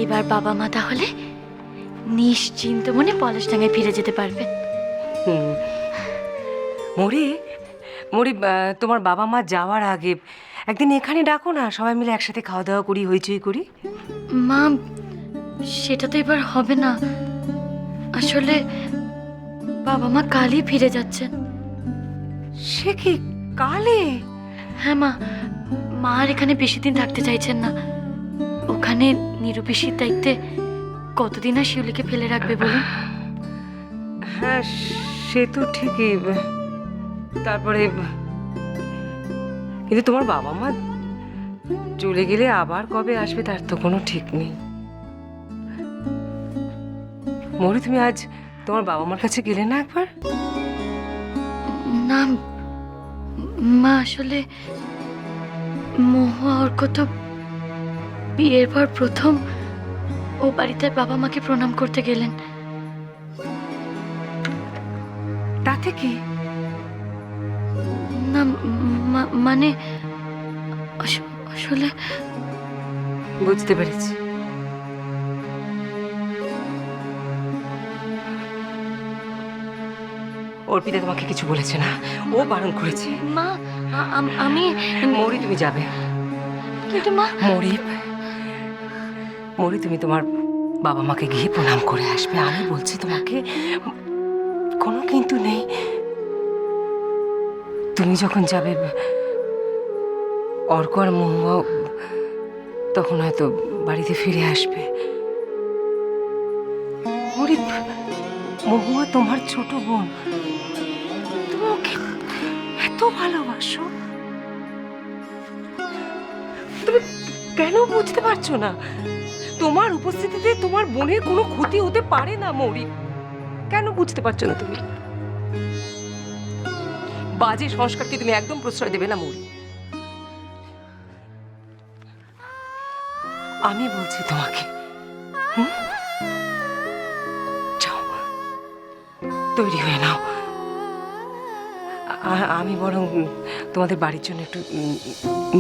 এবার বাবা মা তাহলে নিশ্চিন্ত মনে পলাশডাঙ্গায় ফিরে যেতে পারবে। মরি মরি, তোমার বাবা মা যাওয়ার আগে একদিন এখানে ডাকো না, সবাই মিলে একসাথে খাওয়া দাওয়া করি, হইচই করি। মা, সেটা তো এবার হবে না। আসলে বাবা মা কালই ফিরে যাচ্ছেন। সে কি, কালে? হ্যাঁ মা, মা আর এখানে বেশি দিন থাকতে চাইছেন না। ওখানে নিরুপিসির দায়িত্বে কতদিন আর শিউলিকে ফেলে রাখবে বলুন? হ্যাঁ সে তো ঠিকই, তারপরে কিন্তু তোমার বাবা মা চলে গেলে আবার কবে আসবে তার তো কোনো ঠিক নেই। মরি, তুমি আজ তোমার বাবা মার কাছে গেলে না একবার? না মা, আসলে মহুয়া ওর কত বিয়ের পর প্রথম ও বাড়িতে বাবা মাকে প্রণাম করতে গেলেন। তাতে কি? না মানে আসলে বুঝতে পেরেছি। অর্পিতা তোমাকে কিছু বলেছে না, ও বারণ করেছে। মা, আমি মরি, তুমি যাবে। কিন্তু মা, মরি মরি, তুমি তোমার বাবা মাকে গিয়ে প্রণাম করে আসবে। আমি বলছি তোমাকে, কোনো কিন্তু নেই। তুমি যখন যাবে অর্ক আর মহুয়া তখন হয়তো বাড়িতে ফিরে আসবে। মরি, মহুয়া তোমার ছোট বোন, তুমি ওকে এত ভালোবাসো, তুমি কেন বুঝতে পারছো না? তোমার উপস্থিতিতে তোমার বোনের কোনো ক্ষতি হতে পারে না মরি, কেন বুঝতে পারছো না তুমি? বাজে সংস্কারকে তুমি একদম প্রশ্রয় দেবে না মরি। আমি বলছি তোমাকে, যাও তৈরি হয়ে নাও। আমি বরং তোমাদের বাড়ির জন্য একটু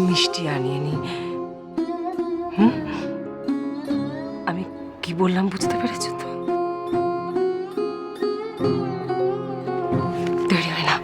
মিষ্টি আনিয়ে নিই। আমি কি বললাম বুঝতে পেরেছো তো? তৈরি হয়ে নাও।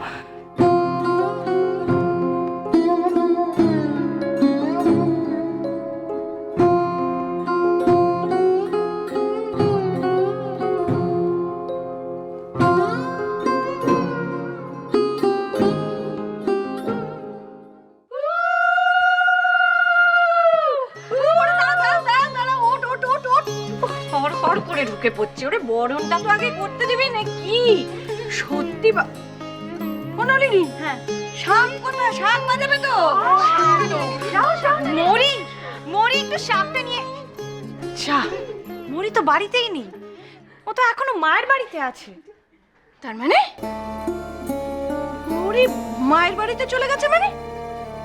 করে ঢুকে পড়ছে। ওরে বরণটা তো আগে করতে দিবি নাকি? সত্যি কোনলিনি? হ্যাঁ, শাক কোথায়? শাক বাজাবে তো? মরি মরি, একটু শাকটা নিয়ে যা। মরি তো বাড়িতেই নেই, ও তো এখনো মায়ের বাড়িতে আছে। তার মানে মরি মায়ের বাড়িতে চলে গেছে? মানে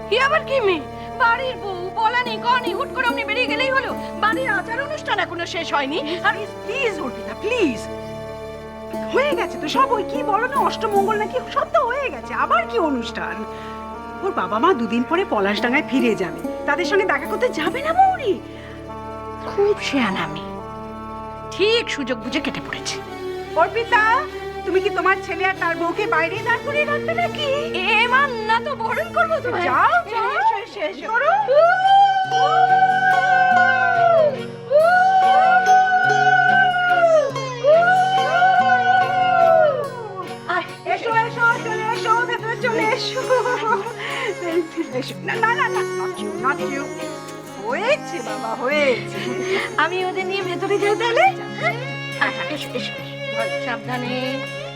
হি আবার কি মেয়ে? বাড়ির বউ বলা নেই কনি, হুট করে অমনি বেরিয়ে গেলেই হলো। বাড়ির আচার অনুষ্ঠান এখনো শেষ হয়নি। আর প্লিজ অর্পিতা, প্লিজ, হয়ে গেছে তো সব। ওই কি বলো না, অষ্টমঙ্গল নাকি, সব তো হয়ে গেছে। আবার কি অনুষ্ঠান? ওর বাবা মা দুদিন পরে পলাশডাঙ্গায় ফিরে যাবে, তাদের সঙ্গে দেখা করতে যাবে না মৌরি? খুব শেয়ানা মেয়ে, ঠিক সুযোগ বুঝে কেটে পড়েছে। অর্পিতা, তুমি কি তোমার ছেলে আর তার বউকে বাইরে দাঁড় করিয়ে রাখবে নাকি? এ মা, না তো বরণ করবো তোমায়। যাও যাও, এসো এসো করো। এসো এসো, চলে এসো, ভেতরে চলে এসো। এসো। না না না, not you, not you. হয়েছে বাবা, হয়েছে। আমি ওদের নিয়ে ভেতরে যাই তাহলে। এসো এসো, সাবধানে,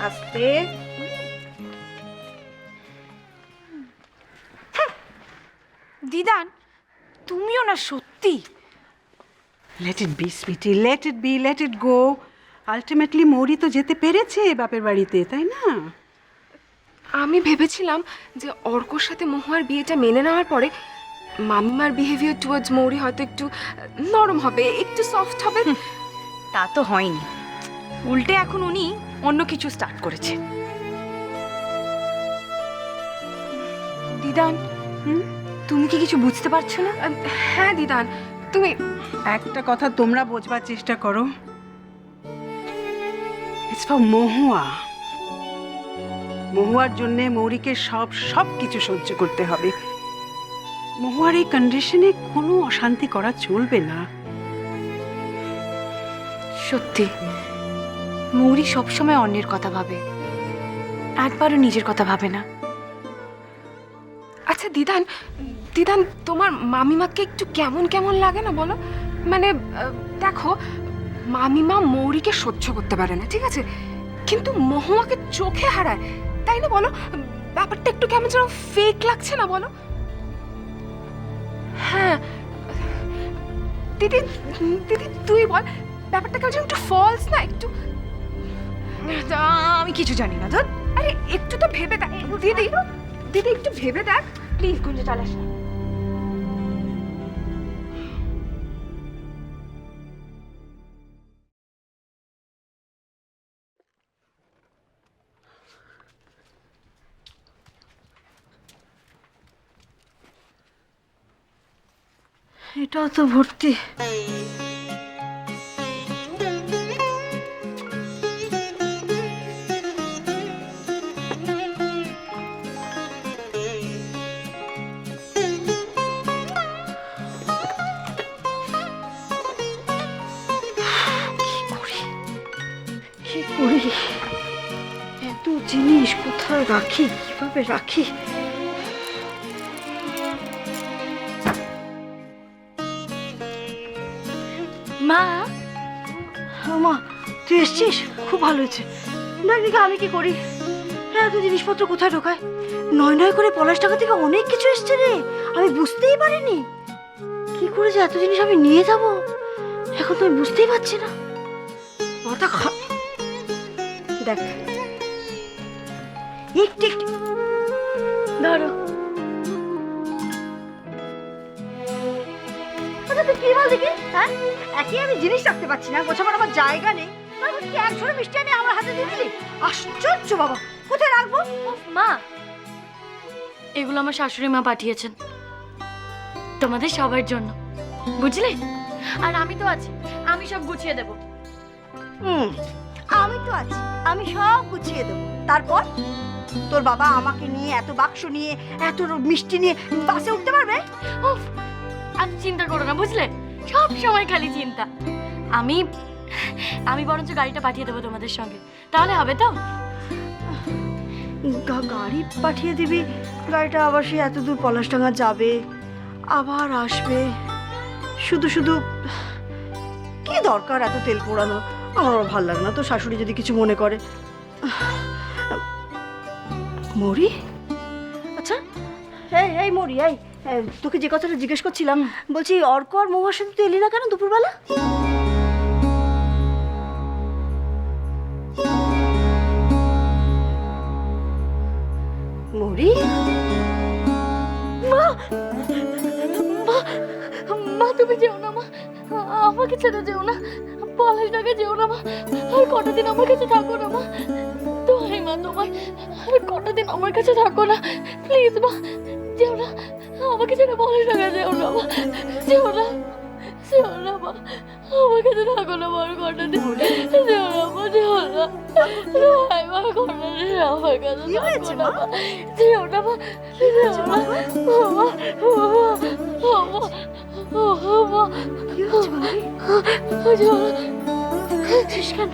আস্তে। দিদান, তুমিও না সত্যি। Let it be, sweetie, let it be, let it go. Ultimately মৌরি তো যেতে পেরেছে বাপের বাড়িতে, তাই না? আমি ভেবেছিলাম যে অর্কর সাথে মহুয়ার বিয়েটা মেনে নেওয়ার পরে মামিমার বিহেভিয়ার টুয়ার্ডস মৌরি হয়তো একটু নরম হবে, একটু সফট হবে। তা তো হয়নি, উল্টে এখন উনি অন্য কিছু স্টার্ট করেছে। দিদান, তুমি কি কিছু বুঝতে পারছো না? হ্যাঁ দিদান, তুমি একটা কথা তোমরা বোঝবার চেষ্টা করো, ইটস ফর মহুয়া। মহুয়ার জন্যে মৌরিকে সব কিছু সহ্য করতে হবে। মহুয়ার এই কন্ডিশনে কোনো অশান্তি করা চলবে না। সত্যি মৌরি সবসময় অন্যের কথা ভাবে, একবারও নিজের কথা ভাবে না। আচ্ছা দিদান, দিদান তোমার মামিমাকে একটু কেমন কেমন লাগে না বলো? মানে দেখো, মামিমা মৌরিকে সহ্য করতে পারে না, ঠিক আছে, কিন্তু মহুয়াকে চোখে হারায়, তাই না বলো? ব্যাপারটা একটু কেমন যেন ফেক লাগছে না বলো? হ্যাঁ দিদি, দিদি তুই বল, ব্যাপারটা কেমন যেন একটু ফলস না একটু? আমি কিছু জানি না ধর। আরে একটু তো ভেবে দেখ দিদি, দিদি একটু ভেবে দেখ প্লিজ। গুঞ্জে চালাস না। এটাও তো ভর্তি। কি করি, এত জিনিস কোথায় রাখি, কিভাবে রাখি? মা, মা তুই এসছিস, খুব ভালো হয়েছে। দেখ দেখি আমি কি করি, এত জিনিসপত্র কোথায় ঢোকায়? নয় নয় করে পলাশ টাকা থেকে অনেক কিছু এসছে রে, আমি বুঝতেই পারিনি। কি করে যে এত জিনিস আমি নিয়ে যাব এখন তো আমি বুঝতেই পারছি না। মাথা দেখ একটু একটু ধরো। আচ্ছা তুই কি বল দেখি, হ্যাঁ একই আমি জিনিস রাখতে পারছি না, গোছাবার আমার জায়গা নেই, তারপর কি এক ঝোড়া মিষ্টি এনে আমার হাতে দিয়ে দিলি? আশ্চর্য বাবা, কোথায় রাখবো? মা এগুলো আমার শাশুড়ি মা পাঠিয়েছেন তোমাদের সবার জন্য, বুঝলে? আর আমি তো আছি, আমি সব গুছিয়ে দেব। আমি তো আছি, আমি সব গুছিয়ে দেবো। তারপর তোর বাবা আমাকে নিয়ে এত বাক্স নিয়ে এত মিষ্টি নিয়ে বাসে উঠতে পারবে? উফ, আর চিন্তা করো না, বুঝলে? সব সময় খালি চিন্তা। আমি আমি বরঞ্চ গাড়িটা পাঠিয়ে দেবো তোমাদের সঙ্গে, তাহলে হবে তো? গাড়ি পাঠিয়ে দিবি? গাড়িটা আবার সে এত দূর পলাশডাঙ্গা যাবে আবার আসবে, শুধু শুধু কি দরকার এত তেল পোড়ানো? আমার ভালো লাগে না, তো শাশুড়ি যদি কিছু মনে করে। মরি, আচ্ছা এই এই মরি, এই তোকে যে কথাটা জিজ্ঞেস করছিলাম, বলছি অর্ক আর মহুয়ার সাথে তুই এলি না কেন দুপুরবেলা? মরি, মা, মা, মা তুমি যেও না মা, আমাকে ছেড়ে যেও না, পলাশডাঙ্গা যেও না মা, আর কটা দিন আমার কাছে থাকো না মা, দোহাই মা তোমায়, আর কটা দিন আমার কাছে থাকো না প্লিজ মা, যেও না, আমাকে ছেড়ে পলাশডাঙ্গা যেও না মা, যেও না, যেও না মা, আমার কাছে থাকো না মা, আর কটা দিন যেও না মা, যেও না, দোহাই মা, কটা দিন আমার কাছে থাকো না মা, যেও না মা, যেও না, মা, মা, কি হচ্ছে মরি? যেও না। কেন?